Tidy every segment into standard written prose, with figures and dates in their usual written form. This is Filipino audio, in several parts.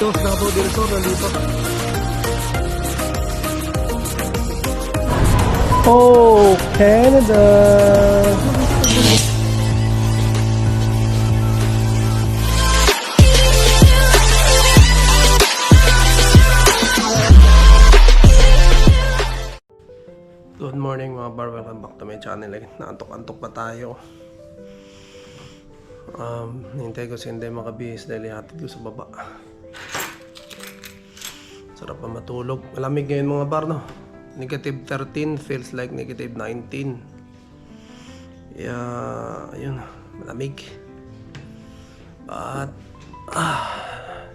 Ito, Davao del Sur, nandito. Oh, Canada! Good morning mga bar, welcome back to my channel. Naantok-antok pa tayo. Hintay ko si Inday makabihis dahil ihatid ko sa baba. Sarap pa matulog. Malamig ngayon mga bar, no? Negative 13 feels like negative 19. Ayun, malamig. But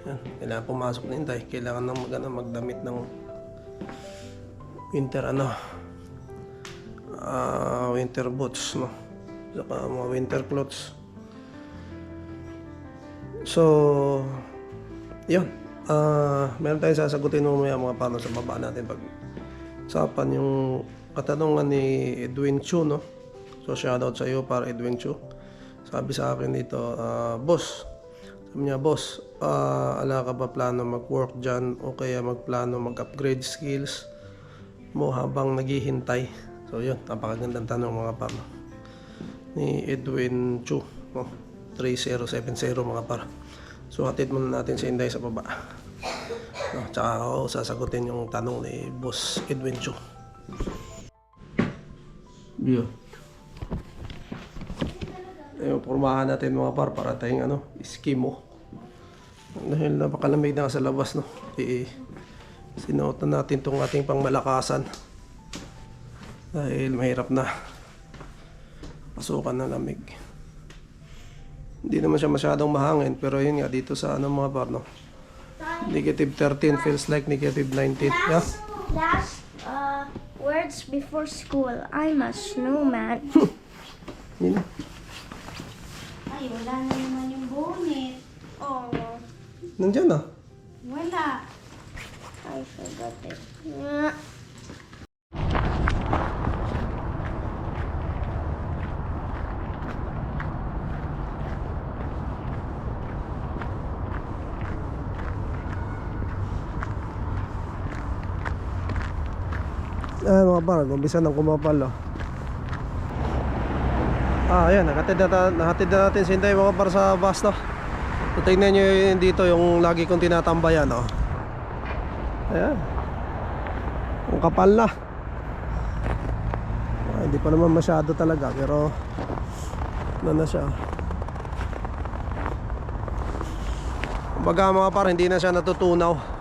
yun, kailangan pumasok na Inday. Kailangan nang magdamit ng winter boots, no? Saka mga winter clothes. So yun, meron tayong sasagutin mamaya mga paano sa baba natin pag usapan yung katanungan ni Edwin Chu, no? So shoutout sa iyo para Edwin Chu. Sabi sa akin dito, boss, sabi niya, boss, ala ka ba plano mag-work dyan o kaya magplano mag-upgrade skills mo habang naghihintay? So yun, napakagandang tanong mga par, no? Ni Edwin Chu, no? 3070 mga par. So hatid muna natin si Inday sa baba, no? Tsaka ako sasagutin yung tanong ni Boss Edwin Chu. Yeah. Ayun, pormahan natin mga par para tayong iskimo. Dahil napakalamig na sa labas, no? Sinuot na natin itong ating pangmalakasan dahil mahirap na pasukan ng lamig. Hindi naman siya masyadong mahangin, pero yun nga dito sa mga bar, no? Negative 13 feels like negative 19. Yeah? Last words before school. I'm a snowman. Yun. Ay, wala na naman yung bonnet. Oh, Nandyan na. wala. I forgot it. Mga bar, umpisa ng kumapal, oh. Ayan, nahatid na natin si Inday mga bar sa bus, no? So, tingnan nyo yun dito yung lagi kong tinatambayan, oh. Ayan, ang kapal na. Hindi pa naman masyado talaga, pero na siya. Kumbaga mga par, hindi na siya natutunaw.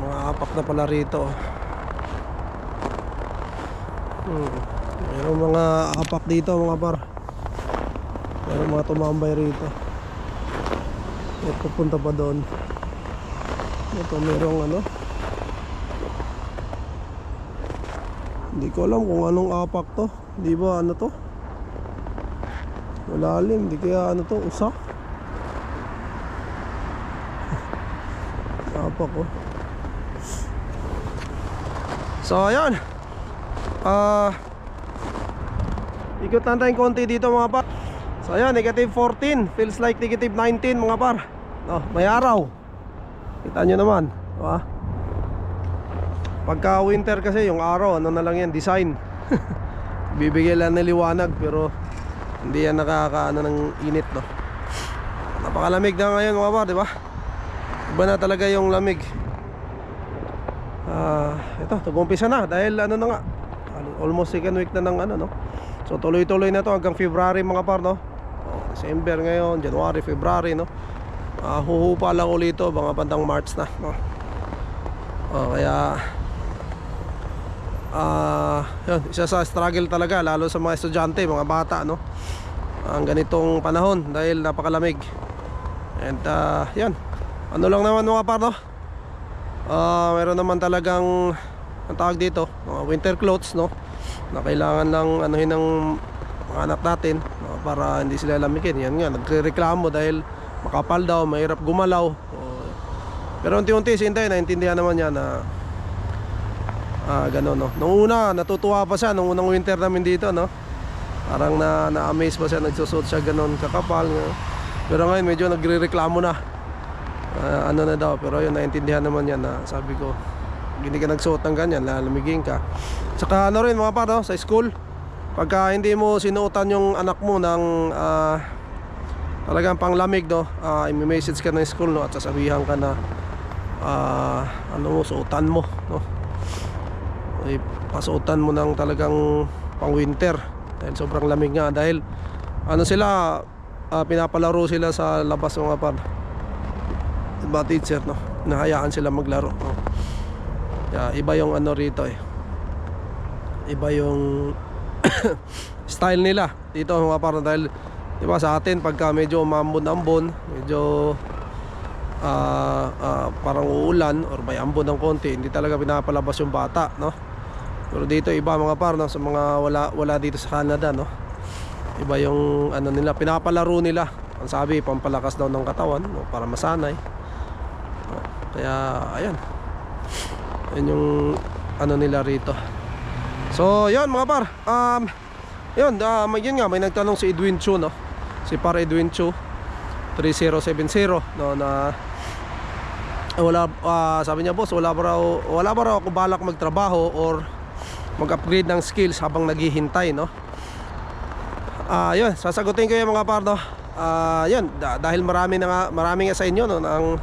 Mga apak na pala rito. Mayroong mga apak dito mga par. Mayroong mga tumambay rito. At pupunta pa doon. Ito mayroong hindi ko alam kung anong apak to. Di ba to? Malalim. Di kaya to? Usa? Apak, oh. So ayun, ikot na tayong konti dito mga par. So ayun, negative 14 feels like negative 19 mga par. May araw. Kita nyo naman, diba? Pagka winter kasi yung araw, na lang yan, design. Bibigay lang ng liwanag, pero hindi yan nakakaano ng init, no? Napakalamig na ngayon mga par, diba? Iba na talaga yung lamig. Ito, tag-umpisa na dahil na nga, almost second week na ng no? So tuloy-tuloy na to hanggang February mga par, no? December ngayon, January, February, no? Huhupa lang ulit ito mga bandang March na, no? Kaya yun, isa sa struggle talaga lalo sa mga estudyante, mga bata, no? Ang ganitong panahon dahil napakalamig. And yan, ano lang naman mga par, no? Meron naman talagang ang tawag dito, winter clothes, no? Na kailangan lang anuhin ng mga anak natin, no? Para hindi sila lamigin. Yan nga, nagrereklamo dahil makapal daw, mahirap gumalaw. Pero unti-unti si Inday, naintindihan naman niya na gano'n, no? Nung una, natutuwa pa siya nung unang winter namin dito, no? Parang na-amaze pa siya, nagsusot siya gano'n kakapal, no? Pero ngayon medyo nagrereklamo na. ano na daw, pero yun, naintindihan naman yan na sabi ko, hindi ka nagsuot ng ganyan, lalamigin ka. Saka ano rin mga par, no, sa school, pagka hindi mo sinuotan yung anak mo ng talagang panglamig, no, i-message ka ng school, no, at sasabihan ka na ano mo, suotan mo, no, pasuotan mo ng talagang pang winter dahil sobrang lamig nga, dahil ano sila, pinapalaro sila sa labas mga par, mga teacher, no, nahayaan sila maglaro, no. Kaya iba yung ano rito iba yung style nila dito mga par, dahil di ba sa atin pagka medyo umambon-ambon, medyo parang uulan or may ambon ng konti, hindi talaga pinapalabas yung bata, no. Pero dito iba mga par, no, sa mga wala dito sa Canada, no, iba yung ano nila, pinapalaro nila. Ang sabi, pampalakas daw ng katawan, no, para masanay, no. Kaya ayan, yun yung ano nila rito. So yun mga par, yun, yun nga, may nagtanong si Edwin Chu, no, si Par Edwin Chu 3070, no, na wala, sabi niya, boss, wala ba raw ako balak magtrabaho or mag-upgrade ng skills habang naghihintay, no. Yun, sasagutin ko yung mga par, no. Yun, dahil marami nga sa inyo, no, nang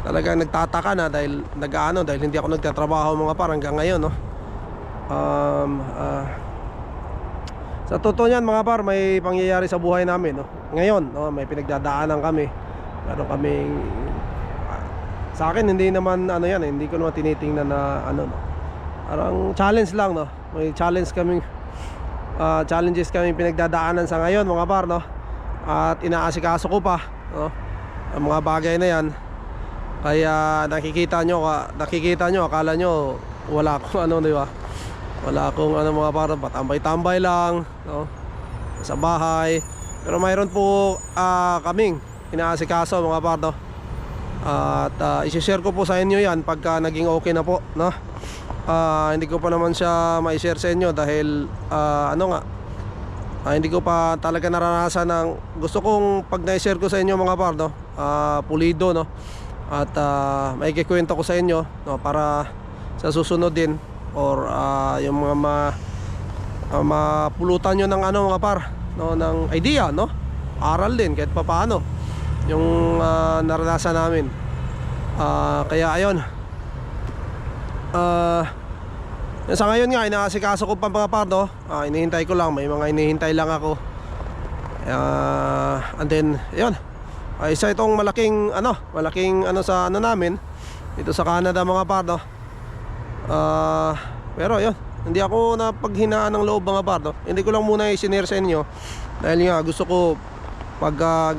talagang nagtataka na dahil dahil hindi ako nagtatrabaho mga par hanggang ngayon, no. Sa totoo niyan mga par, may pangyayari sa buhay namin, no. Ngayon, no, may pinagdadaanan kami. Meron kaming sa akin hindi naman ano yan, hindi ko naman tinitingnan na ano, no. Parang challenge lang, no. May challenges kami pinagdadaanan sa ngayon mga par, no. At inaasikaso ko pa, no, ang mga bagay na yan. Kaya nakikita nyo, akala nyo wala akong ano, di ba? Wala akong ano mga par, patambay-tambay lang, no, sa bahay. Pero mayroon po kaming inaasikaso mga par, no. At i-share ko po sa inyo yan pagka naging okay na po, no. Hindi ko pa naman siya ma-share sa inyo dahil ano nga, hindi ko pa talaga naranasan ng gusto kong pag na-share ko sa inyo mga par, no, pulido, no. At may kikwento ko sa inyo, no, para sa susunod din or yung mga mapulutan nyo ng ano mga par, no, ng idea, no, aral din kahit papaano yung naranasan namin. Kaya ayun, sa ngayon nga inaasikaso ko pa mga par, no. Inihintay ko lang, may mga inihintay lang ako. And then ayun, isa itong malaking ano sa ano namin dito sa Canada mga par, no. Pero yun, hindi ako napaghinaan ng loob mga par, no. Hindi ko lang muna i-share sa inyo dahil nga gusto ko pagka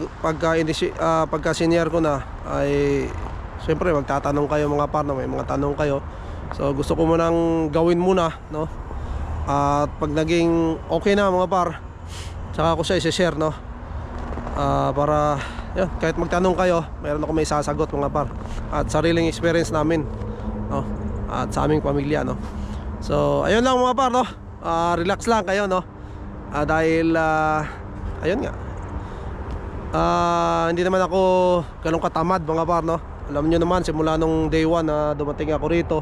senior ko na ay siyempre magtatanong kayo mga par, no. May mga tanong kayo, so gusto ko munang gawin muna, no. At pag naging okay na mga par, saka ko siya i-share, no. Para yun, kahit magtanong kayo, mayroon ako may sasagot mga par, at sariling experience namin, no, at sa aming pamilya, no. So ayun lang mga par, no. Relax lang kayo, no. Dahil ayun nga, hindi naman ako ganun katamad mga par, no. Alam nyo naman simula nung day 1 na dumating ako rito,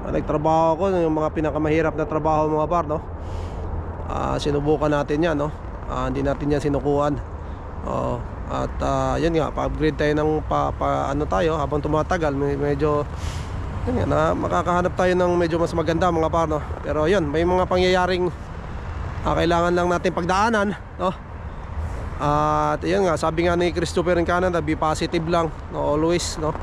nagtrabaho ako yung mga pinakamahirap na trabaho mga par, no. Sinubukan natin yan, no. Hindi natin yan sinukuhan. At yun nga, pa-upgrade tayo ng ano tayo habang tumatagal, medyo yun nga, na makakahanap tayo ng medyo mas maganda mga par, no. Pero yun, may mga pangyayaring kailangan lang natin pagdaanan, no. At yun nga, sabi nga ni Christopher in Canada, be positive lang, no, always, no.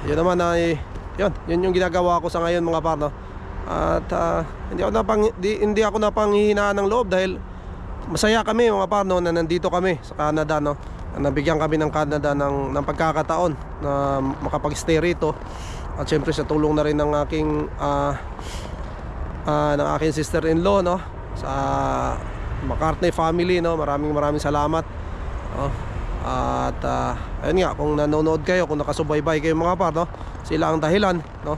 Yun naman ay yun yung ginagawa ko sa ngayon mga par, no. At hindi ako napanghihinaan ng loob dahil masaya kami mga par, no, na nandito kami sa Canada, no. Nabigyan kami ng Canada ng pagkakataon na makapag-stay rito. At syempre sa tulong na rin ng aking sister-in-law, no, sa McCartney family, no. Maraming salamat, no. At ayun nga, kung nanonood kayo, kung nakasubaybay kayo mga par, no, sila ang dahilan, no.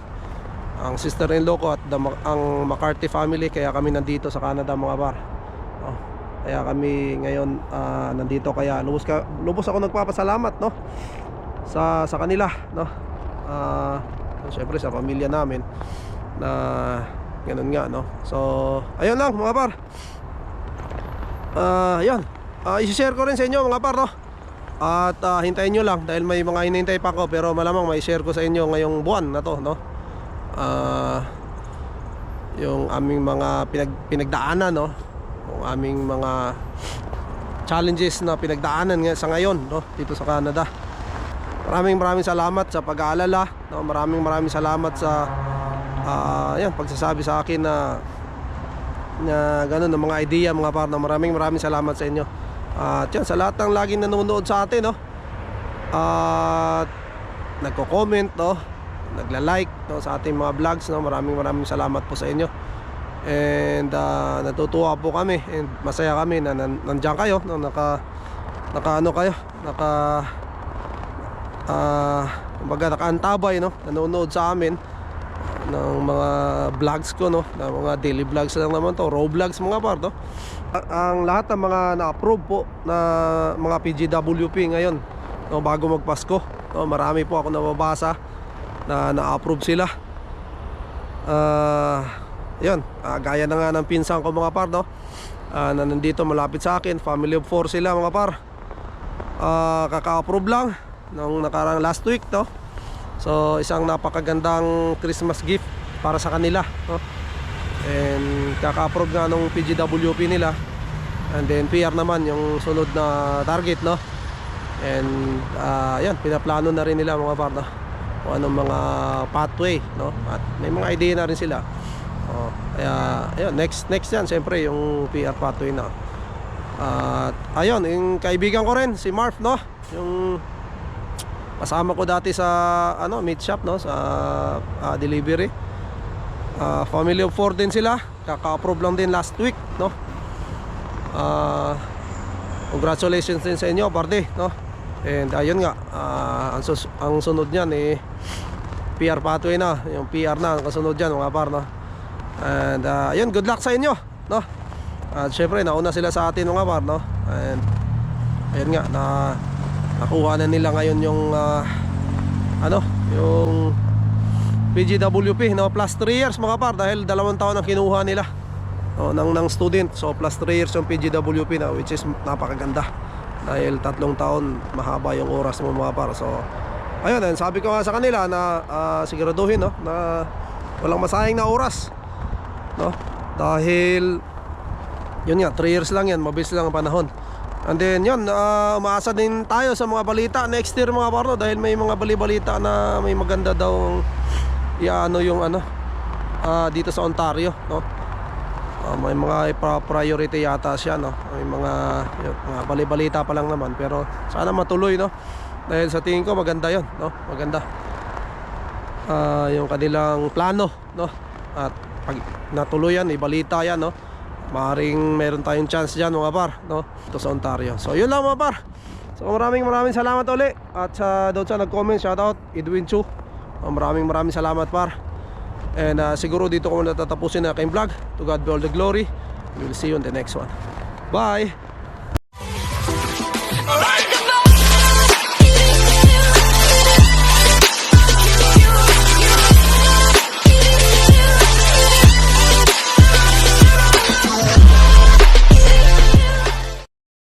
Ang sister-in-law ko at ang McCarthy family, kaya kami nandito sa Canada mga par, no. Kaya kami ngayon nandito, kaya lubos ako nagpapasalamat, no. sa kanila, no? Syempre sa pamilya namin na ganun nga, no? So ayun lang mga par. Ayun, i-share ko rin sa inyo mga par, no? At hintayin nyo lang dahil may mga hinihintay pa ko, pero malamang may share ko sa inyo ngayong buwan na to, no? Yung aming mga pinagdaanan, no? Yung aming mga challenges na pinagdaanan sa ngayon, no? Dito sa Canada. Maraming salamat sa pag-aalala, no? Maraming salamat sa yan, pagsasabi sa akin na ganun, ng mga idea mga par, no? Maraming salamat sa inyo. At yan, sa lahat ng laging nanonood sa atin, no? At nagko-comment, no? Nagla-like, no? Sa ating mga vlogs, no? Maraming salamat po sa inyo. And natutuwa po kami and masaya kami na nandiyan kayo, no? Kumbaga nakaantabay, no? Nanonood sa amin ng mga vlogs ko, no? Na mga daily vlogs lang naman to, raw vlogs mga par, no? Ang lahat ng mga na-approve po na mga PGWP ngayon, no? Bago magpasko, no? Marami po ako nababasa na na-approve sila. Yun, gaya na nga ng pinsan ko mga par, no? Na nandito malapit sa akin, family of 4 sila mga par. Kaka-approve lang nung nakarang last week, no? So isang napakagandang Christmas gift para sa kanila, no? And kaka-approve nga nung PGWP nila. And then PR naman yung sunod na target, no? And yan, pinaplano na rin nila mga par, no? Kung anong mga pathway, no? At may mga idea na rin sila. Kaya ayun, next yan siyempre yung PR pathway na. At ayun, yung kaibigan ko rin si Marv, no? Yung kasama ko dati sa meat shop, no? Sa delivery. Family of 4 din sila. Kaka-approve lang din last week, no? Congratulations din sa inyo, party, no? And ayun nga, ang sunod niyan PR pathway na, yung PR na ang kasunod diyan mga par, no? And ayun, good luck sa inyo, no? At syempre nauna sila sa atin mga par, no? And ayun nga, nakuha na nila ngayon yung yung PGWP, no? Plus 3 years mga par, dahil 2 taon ang kinuha nila, no, ng student. So plus 3 years yung PGWP na, which is napakaganda dahil 3 taon, mahaba yung oras mo mga par. So ayun, and sabi ko nga sa kanila na siguraduhin, no, na walang masayang na oras, no? Dahil yun nga, 3 years lang yan, mabilis lang ang panahon. And then yun, umaasa din tayo sa mga balita next year mga par, no? Dahil may mga bali-balita na may maganda daw yung dito sa Ontario, no? May mga priority yata siya, no? May mga bali-balita pa lang naman, pero sana matuloy, no? Dahil sa tingin ko maganda yun, no? Maganda yung kanilang plano, no? At pag natuloy yan, ibalita yan, no? Maaaring meron tayong chance dyan mga par, no? Ito sa Ontario. So yun lang mga par. So maraming salamat ulit. At doon sa nag-comment, shoutout Edwin Chu. Maraming salamat par. And siguro dito ko natatapusin na aking vlog. To God be all the glory. We will see you in the next one. Bye.